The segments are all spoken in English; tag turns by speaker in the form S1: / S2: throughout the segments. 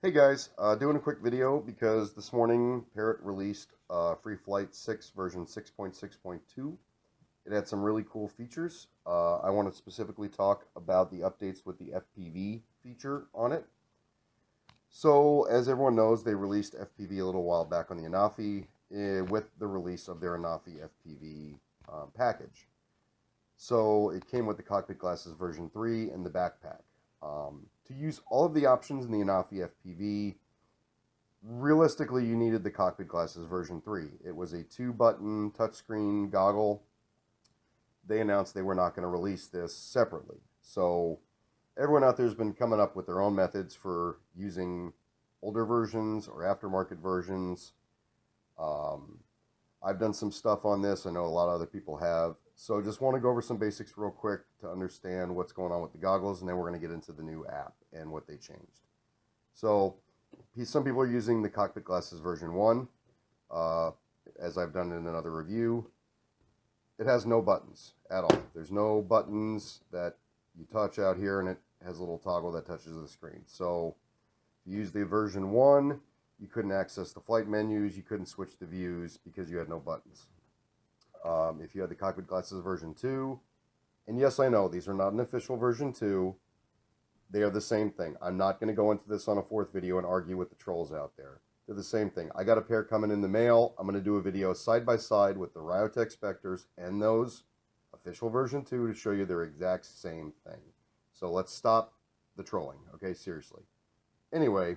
S1: Hey guys, doing a quick video because this morning Parrot released Freeflight 6 version 6.6.2. It had some really cool features. I want to specifically talk about the updates with the FPV feature on it. So, as everyone knows, they released FPV a little while back on the Anafi with the release of their Anafi FPV package. So, it came with the cockpit glasses version 3 and the backpack. To use all of the options in the Anafi FPV, realistically, you needed the cockpit glasses version 3. It was a 2-button touchscreen goggle. They announced they were not going to release this separately. So everyone out there has been coming up with their own methods for using older versions or aftermarket versions. I've done some stuff on this. I know a lot of other people have. So just want to go over some basics real quick to understand what's going on with the goggles, and then we're going to get into the new app and what they changed. So some people are using the cockpit glasses version 1, as I've done in another review. It has no buttons at all. There's no buttons that you touch out here, and it has a little toggle that touches the screen. So if you use the version 1, you couldn't access the flight menus, you couldn't switch the views because you had no buttons. If you had the cockpit glasses version 2, and yes, I know these are not an official version 2, they are the same thing. I'm not going to go into this on a fourth video and argue with the trolls out there. They're the same thing. I got a pair coming in the mail. I'm going to do a video side by side with the Ryotech Spectres and those official version 2 to show you their exact same thing. So let's stop the trolling, okay? Seriously. Anyway,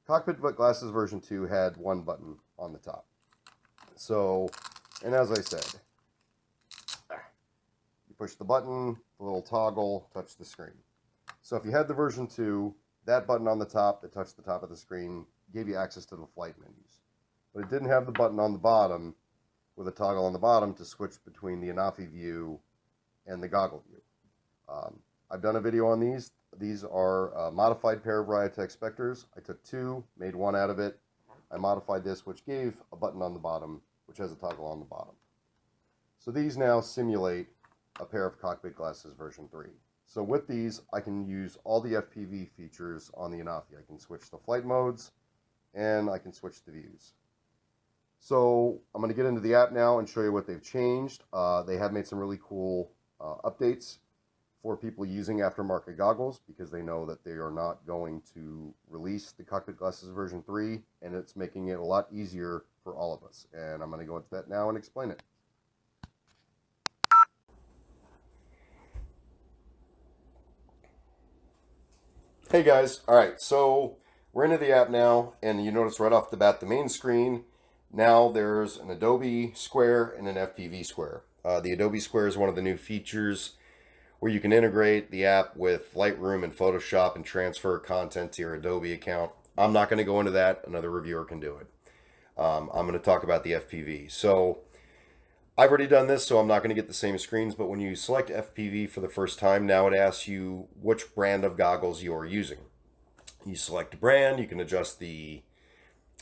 S1: cockpit glasses version 2 had one button on the top. So, and as I said, you push the button, the little toggle, touch the screen. So if you had the version 2, that button on the top that touched the top of the screen gave you access to the flight menus. But it didn't have the button on the bottom with a toggle on the bottom to switch between the Anafi view and the goggle view. I've done a video on these. These are a modified pair of Ryotech Spectres. I took 2, made 1 out of it. I modified this, which gave a button on the bottom, which has a toggle on the bottom. So these now simulate a pair of cockpit glasses version 3. So with these, I can use all the FPV features on the Anafi. I can switch the flight modes, and I can switch the views. So I'm going to get into the app now and show you what they've changed. They have made some really cool updates for people using aftermarket goggles because they know that they are not going to release the cockpit glasses version 3, and it's making it a lot easier for all of us. And I'm going to go into that now and explain it. Hey guys, alright, so we're into the app now, and you notice right off the bat the main screen, now there's an Adobe Square and an FPV Square. The Adobe Square is one of the new features where you can integrate the app with Lightroom and Photoshop and transfer content to your Adobe account. I'm not going to go into that, another reviewer can do it. I'm going to talk about the FPV. So I've already done this, so I'm not going to get the same screens, but when you select FPV for the first time, now it asks you which brand of goggles you are using. You select a brand, you can adjust the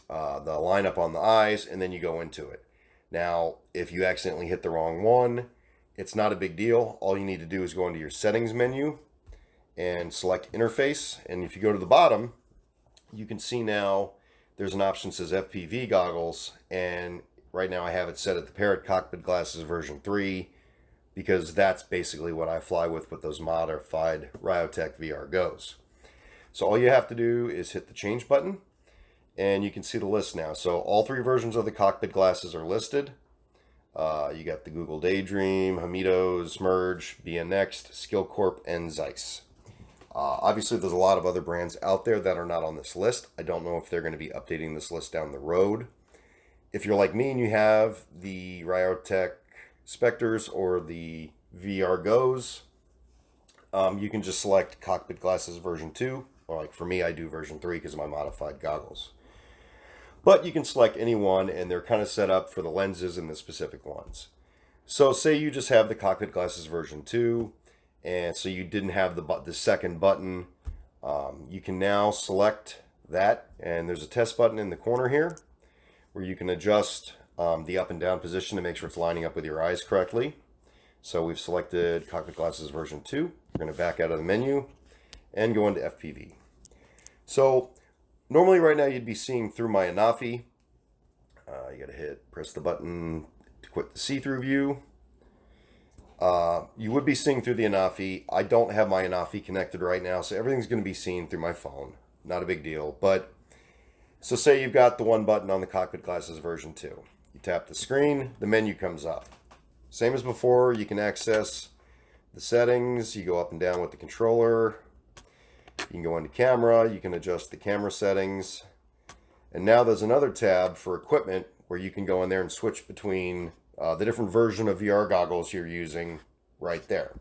S1: lineup on the eyes, and then you go into it. Now, if you accidentally hit the wrong one, it's not a big deal. All you need to do is go into your settings menu and select interface, and if you go to the bottom, you can see now there's an option that says FPV goggles, and right now I have it set at the Parrot cockpit glasses version 3 because that's basically what I fly with those modified Ryotech VR Go's. So all you have to do is hit the change button, and you can see the list now. So all 3 versions of the cockpit glasses are listed. You got the Google Daydream, Hamitos, Merge, BN Next, Skillcorp, and Zeiss. Obviously, there's a lot of other brands out there that are not on this list. I don't know if they're going to be updating this list down the road. If you're like me and you have the Ryotech Spectres or the VR Go's, you can just select cockpit glasses version 2, or like for me, I do version 3 because of my modified goggles. But you can select any one, and they're kind of set up for the lenses and the specific ones. So say you just have the cockpit glasses version 2, and so you didn't have the second button. You can now select that, and there's a test button in the corner here where you can adjust the up and down position to make sure it's lining up with your eyes correctly. So we've selected cockpit glasses version 2. We're going to back out of the menu and go into FPV. So Normally right now you'd be seeing through my Anafi. You gotta press the button to quit the see-through view. You would be seeing through the Anafi. I don't have my Anafi connected right now, so everything's going to be seen through my phone. Not a big deal. But, so say you've got the one button on the Cockpit Glasses version 2. You tap the screen, the menu comes up. Same as before, you can access the settings. You go up and down with the controller. You can go into camera. You can adjust the camera settings. And now there's another tab for equipment where you can go in there and switch between the different version of VR goggles you're using right there.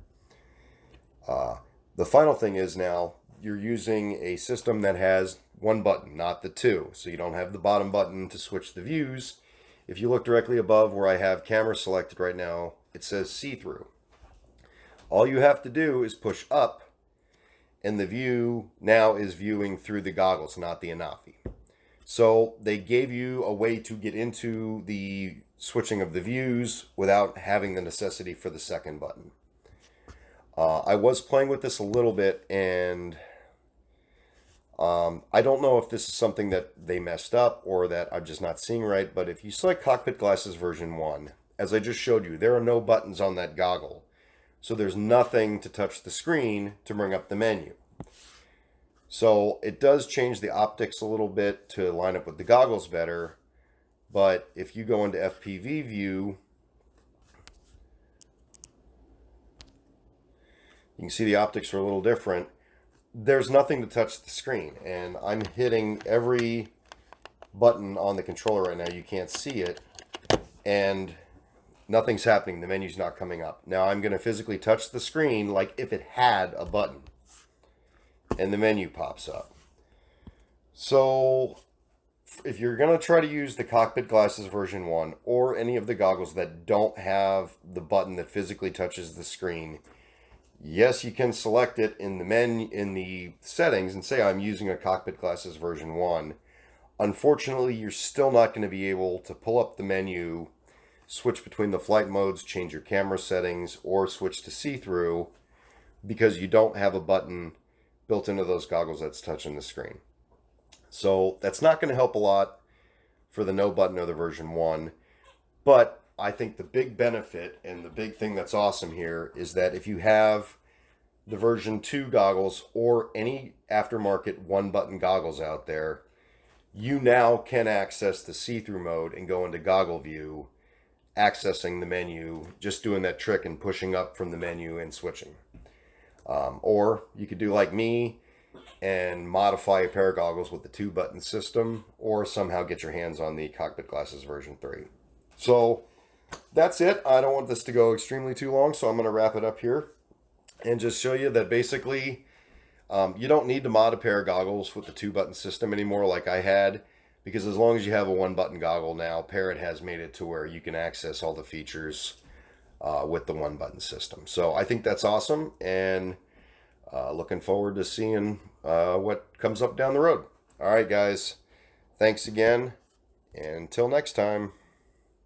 S1: The final thing is now you're using a system that has one button, not the two. So you don't have the bottom button to switch the views. If you look directly above where I have camera selected right now, it says see-through. All you have to do is push up, and the view now is viewing through the goggles, not the Anafi. So they gave you a way to get into the switching of the views without having the necessity for the second button. I was playing with this a little bit, and I don't know if this is something that they messed up or that I'm just not seeing right, but if you select Cockpit Glasses version 1, as I just showed you, there are no buttons on that goggle. So there's nothing to touch the screen to bring up the menu. So it does change the optics a little bit to line up with the goggles better. But if you go into FPV view, you can see the optics are a little different. There's nothing to touch the screen, and I'm hitting every button on the controller right now. You can't see it, and nothing's happening. The menu's not coming up. Now I'm going to physically touch the screen like if it had a button, and the menu pops up. So if you're going to try to use the Cockpit Glasses version 1 or any of the goggles that don't have the button that physically touches the screen, yes, you can select it in the menu, in the settings, and say I'm using a Cockpit Glasses version 1. Unfortunately, you're still not going to be able to pull up the menu, switch between the flight modes, change your camera settings, or switch to see-through because you don't have a button built into those goggles that's touching the screen. So that's not going to help a lot for the no button or the version 1. But I think the big benefit and the big thing that's awesome here is that if you have the version 2 goggles or any aftermarket one button goggles out there, you now can access the see-through mode and go into goggle view, accessing the menu, just doing that trick and pushing up from the menu and switching. Or you could do like me and modify a pair of goggles with the 2-button system, or somehow get your hands on the Cockpit Glasses version 3. So that's it. I don't want this to go extremely too long, so I'm going to wrap it up here and just show you that basically you don't need to mod a pair of goggles with the 2-button system anymore like I had, because as long as you have a 1-button goggle now, Parrot has made it to where you can access all the features with the 1-button system. So I think that's awesome, and looking forward to seeing what comes up down the road. All right, guys. Thanks again. And until next time.